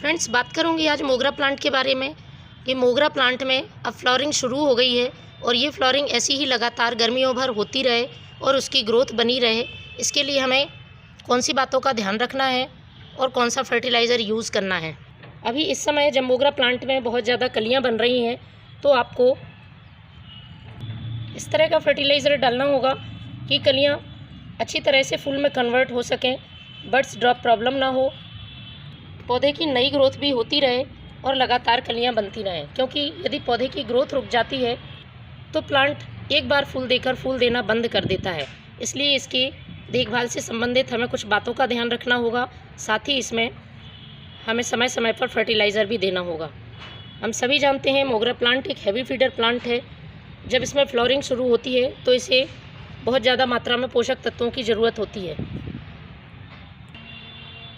Friends, बात करूंगी आज मोगरा प्लांट के बारे में। ये मोगरा प्लांट में अब फ्लावरिंग शुरू हो गई है और ये फ्लावरिंग ऐसी ही लगातार गर्मियों भर होती रहे और उसकी ग्रोथ बनी रहे। इसके लिए हमें कौन सी बातों का ध्यान रखना है और कौन सा फर्टिलाइज़र यूज़ करना है। अभी इस समय जब मोगरा प्लांट में बहुत ज़्यादा कलियाँ बन रही हैं तो आपको इस तरह का फर्टिलाइज़र डालना होगा कि कलियाँ अच्छी तरह से फूल में कन्वर्ट हो सकें, बड्स ड्रॉप प्रॉब्लम ना हो, पौधे की नई ग्रोथ भी होती रहे और लगातार कलियां बनती रहें। क्योंकि यदि पौधे की ग्रोथ रुक जाती है तो प्लांट एक बार फूल देकर फूल देना बंद कर देता है। इसलिए इसकी देखभाल से संबंधित हमें कुछ बातों का ध्यान रखना होगा। साथ ही इसमें हमें समय समय पर फर्टिलाइज़र भी देना होगा। हम सभी जानते हैं मोगरा प्लांट एक हैवी फीडर प्लांट है। जब इसमें फ्लावरिंग शुरू होती है तो इसे बहुत ज़्यादा मात्रा में पोषक तत्वों की ज़रूरत होती है।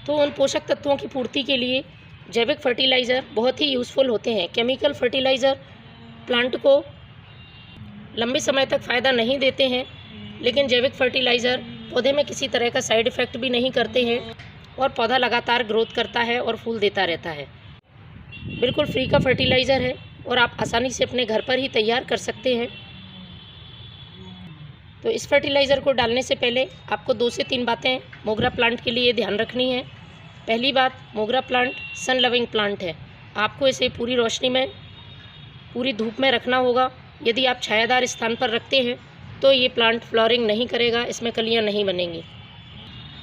तो उन पोषक तत्वों की पूर्ति के लिए जैविक फर्टिलाइज़र बहुत ही यूज़फुल होते हैं। केमिकल फर्टिलाइज़र प्लांट को लंबे समय तक फ़ायदा नहीं देते हैं, लेकिन जैविक फर्टिलाइज़र पौधे में किसी तरह का साइड इफ़ेक्ट भी नहीं करते हैं और पौधा लगातार ग्रोथ करता है और फूल देता रहता है। बिल्कुल फ्री का फर्टिलाइज़र है और आप आसानी से अपने घर पर ही तैयार कर सकते हैं। तो इस फर्टिलाइज़र को डालने से पहले आपको 2 से 3 बातें मोगरा प्लांट के लिए ध्यान रखनी है। पहली बात, मोगरा प्लांट सन लविंग प्लांट है। आपको इसे पूरी रोशनी में, पूरी धूप में रखना होगा। यदि आप छायादार स्थान पर रखते हैं तो ये प्लांट फ्लावरिंग नहीं करेगा, इसमें कलियां नहीं बनेंगी।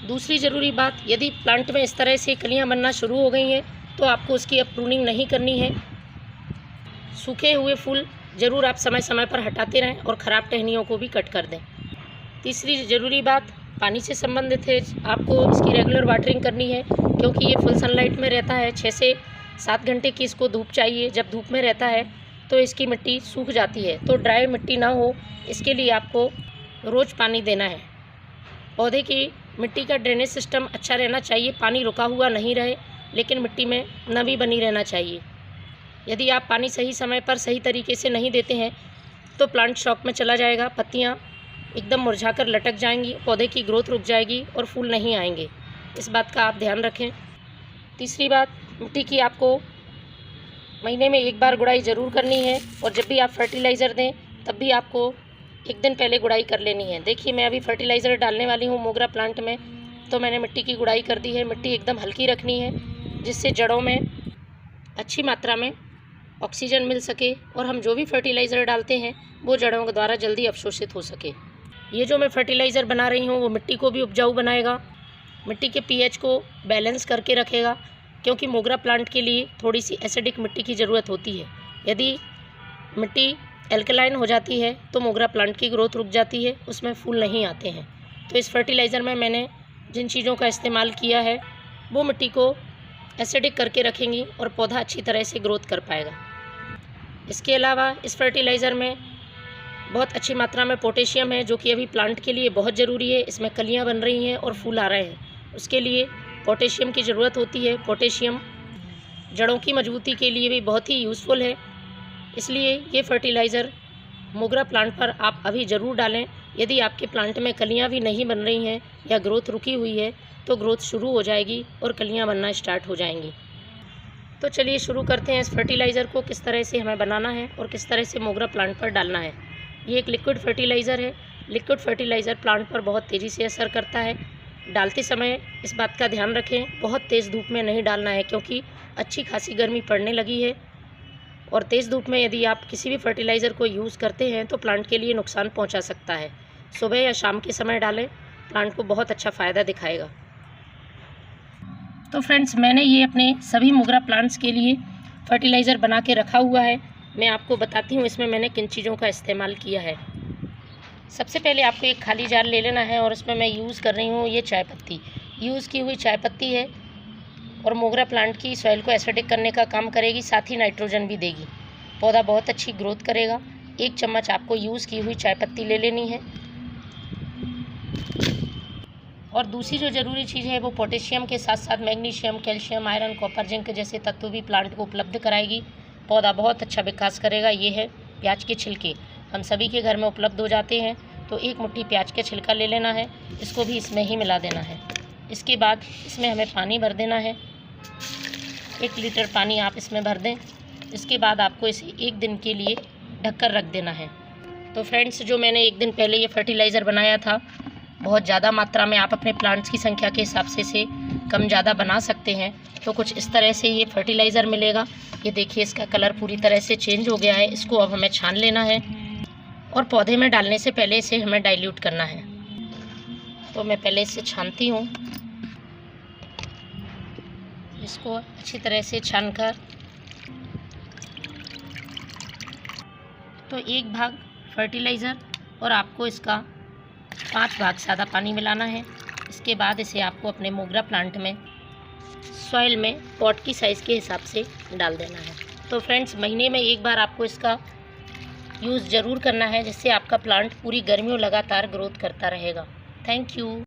दूसरी ज़रूरी बात, यदि प्लांट में इस तरह से कलियां बनना शुरू हो गई हैं तो आपको उसकी अब प्रूनिंग नहीं करनी है। सूखे हुए फूल ज़रूर आप समय समय पर हटाते रहें और ख़राब टहनियों को भी कट कर दें। तीसरी ज़रूरी बात पानी से संबंधित है। आपको इसकी रेगुलर वाटरिंग करनी है क्योंकि ये फुल सनलाइट में रहता है। 6 से 7 घंटे की इसको धूप चाहिए। जब धूप में रहता है तो इसकी मिट्टी सूख जाती है, तो ड्राई मिट्टी ना हो इसके लिए आपको रोज़ पानी देना है। पौधे की मिट्टी का ड्रेनेज सिस्टम अच्छा रहना चाहिए, पानी रुका हुआ नहीं रहे, लेकिन मिट्टी में नमी बनी रहना चाहिए। यदि आप पानी सही समय पर सही तरीके से नहीं देते हैं तो प्लांट शॉक में चला जाएगा, पत्तियाँ एकदम मुरझाकर लटक जाएंगी, पौधे की ग्रोथ रुक जाएगी और फूल नहीं आएंगे। इस बात का आप ध्यान रखें। तीसरी बात, मिट्टी की आपको महीने में 1 बार गुड़ाई ज़रूर करनी है और जब भी आप फर्टिलाइज़र दें तब भी आपको 1 दिन पहले गुड़ाई कर लेनी है। देखिए, मैं अभी फर्टिलाइज़र डालने वाली हूँ मोगरा प्लांट में, तो मैंने मिट्टी की गुड़ाई कर दी है। मिट्टी एकदम हल्की रखनी है जिससे जड़ों में अच्छी मात्रा में ऑक्सीजन मिल सके और हम जो भी फर्टिलाइज़र डालते हैं वो जड़ों के द्वारा जल्दी अवशोषित हो सके। ये जो मैं फर्टिलाइज़र बना रही हूँ वो मिट्टी को भी उपजाऊ बनाएगा, मिट्टी के पीएच को बैलेंस करके रखेगा, क्योंकि मोगरा प्लांट के लिए थोड़ी सी एसिडिक मिट्टी की ज़रूरत होती है। यदि मिट्टी एल्कलाइन हो जाती है तो मोगरा प्लांट की ग्रोथ रुक जाती है, उसमें फूल नहीं आते हैं। तो इस फर्टिलाइज़र में मैंने जिन चीज़ों का इस्तेमाल किया है वो मिट्टी को एसिडिक करके रखेंगी और पौधा अच्छी तरह से ग्रोथ कर पाएगा। इसके अलावा इस फर्टिलाइज़र में बहुत अच्छी मात्रा में पोटेशियम है, जो कि अभी प्लांट के लिए बहुत ज़रूरी है। इसमें कलियां बन रही हैं और फूल आ रहे हैं, उसके लिए पोटेशियम की ज़रूरत होती है। पोटेशियम जड़ों की मजबूती के लिए भी बहुत ही यूज़फुल है, इसलिए ये फर्टिलाइज़र मोगरा प्लांट पर आप अभी ज़रूर डालें। यदि आपके प्लांट में कलियाँ भी नहीं बन रही हैं या ग्रोथ रुकी हुई है तो ग्रोथ शुरू हो जाएगी और कलियाँ बनना स्टार्ट हो जाएंगी। तो चलिए शुरू करते हैं इस फर्टिलाइज़र को किस तरह से हमें बनाना है और किस तरह से मोगरा प्लांट पर डालना है। ये एक लिक्विड फर्टिलाइज़र है। लिक्विड फर्टिलाइज़र प्लांट पर बहुत तेज़ी से असर करता है। डालते समय इस बात का ध्यान रखें, बहुत तेज़ धूप में नहीं डालना है क्योंकि अच्छी खासी गर्मी पड़ने लगी है और तेज़ धूप में यदि आप किसी भी फर्टिलाइज़र को यूज़ करते हैं तो प्लांट के लिए नुकसान पहुंचा सकता है। सुबह या शाम के समय डालें, प्लांट को बहुत अच्छा फ़ायदा दिखाएगा। तो फ्रेंड्स, मैंने ये अपने सभी मोगरा प्लांट्स के लिए फर्टिलाइज़र बना के रखा हुआ है। मैं आपको बताती हूँ इसमें मैंने किन चीज़ों का इस्तेमाल किया है। सबसे पहले आपको एक खाली जार ले लेना है और इसमें मैं यूज़ कर रही हूँ ये चाय पत्ती। यूज़ की हुई चाय पत्ती है और मोगरा प्लांट की सॉइल को एसिडिक करने का काम करेगी, साथ ही नाइट्रोजन भी देगी। पौधा बहुत अच्छी ग्रोथ करेगा। 1 चम्मच आपको यूज़ की हुई चाय पत्ती ले लेनी है। और दूसरी जो ज़रूरी चीज़ है वो पोटेशियम के साथ साथ magnesium, calcium, iron, copper, zinc जैसे तत्व भी प्लांट को उपलब्ध कराएगी। पौधा बहुत अच्छा विकास करेगा। ये है प्याज के छिलके, हम सभी के घर में उपलब्ध हो जाते हैं। तो 1 मुट्ठी प्याज का छिलका ले लेना है, इसको भी इसमें ही मिला देना है। इसके बाद इसमें हमें पानी भर देना है। 1 लीटर पानी आप इसमें भर दें। इसके बाद आपको इसे 1 दिन के लिए ढककर रख देना है। तो फ्रेंड्स, जो मैंने 1 दिन पहले ये फर्टिलाइज़र बनाया था, बहुत ज़्यादा मात्रा में आप अपने प्लांट्स की संख्या के हिसाब से इसे कम ज़्यादा बना सकते हैं। तो कुछ इस तरह से ये फर्टिलाइज़र मिलेगा। ये देखिए, इसका कलर पूरी तरह से चेंज हो गया है। इसको अब हमें छान लेना है और पौधे में डालने से पहले इसे हमें डाइल्यूट करना है। तो मैं पहले इसे छानती हूँ। इसको अच्छी तरह से छानकर तो 1 भाग फर्टिलाइज़र और आपको इसका 5 भाग सादा पानी मिलाना है। इसके बाद इसे आपको अपने मोगरा प्लांट में सॉइल में पॉट की साइज़ के हिसाब से डाल देना है। तो फ्रेंड्स, महीने में 1 बार आपको इसका यूज़ ज़रूर करना है, जिससे आपका प्लांट पूरी गर्मियों लगातार ग्रोथ करता रहेगा। Thank you.